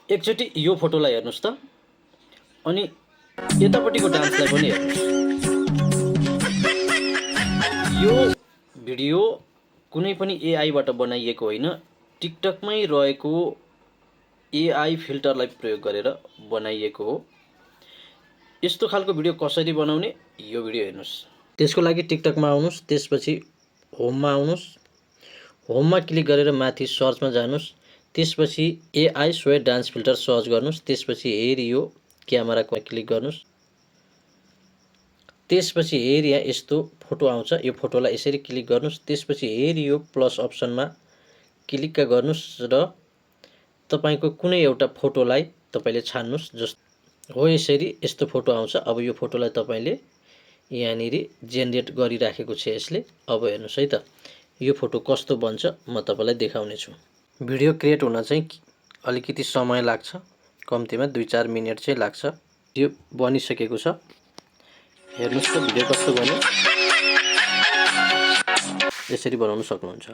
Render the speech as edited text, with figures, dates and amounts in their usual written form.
एकचोटि यो फोटोलाई हेर्नुस् त, अनि यतापट्टिको डान्सलाई पनि हेर्नुस्। यो भिडियो कुनै पनि एआईबाट बनाइएको होइन, टिकटकमै रहेको एआई फिल्टरलाई प्रयोग गरेर बनाइएको हो। यस्तो खालको भिडियो कसरी बनाउने यो भिडियो हेर्नुस्। त्यसको लागि टिकटकमा आउनुस्, त्यसपछि होममा आउनुस्, होममा क्लिक गरेर माथि सर्चमा जानुस्, त्यसपछि एआई स्वे डान्स फिल्टर सर्च गर्नुस्, त्यसपछि हेरी यो क्यामेराको क्लिक गर्नुस्, त्यसपछि हेरी यहाँ यस्तो फोटो आउँछ, यो फोटोलाई यसरी क्लिक गर्नुस्, त्यसपछि हेरी यो प्लस अप्सनमा क्लिक गर्नुस् र तपाईको कुनै एउटा फोटोलाई तपाईले छान्नुस्। जस्तो हो यसरी यस्तो फोटो आउँछ। अब यो फोटोलाई तपाईले यहाँनिर जेनेरेट गरिराखेको छ यसले। अब हेर्नुस् है त यो फोटो कस्तो बन्छ म तपाईलाई देखाउने छु। भिडियो क्रिएट हुन चाहिँ अलिकति समय लाग्छ, कम्तीमा 2-4 मिनेट चाहिँ लाग्छ। यो बनिसकेको छ, हेर्नुस् त भिडियो कस्तो बन्यो। यसरी बनाउन सक्नुहुन्छ।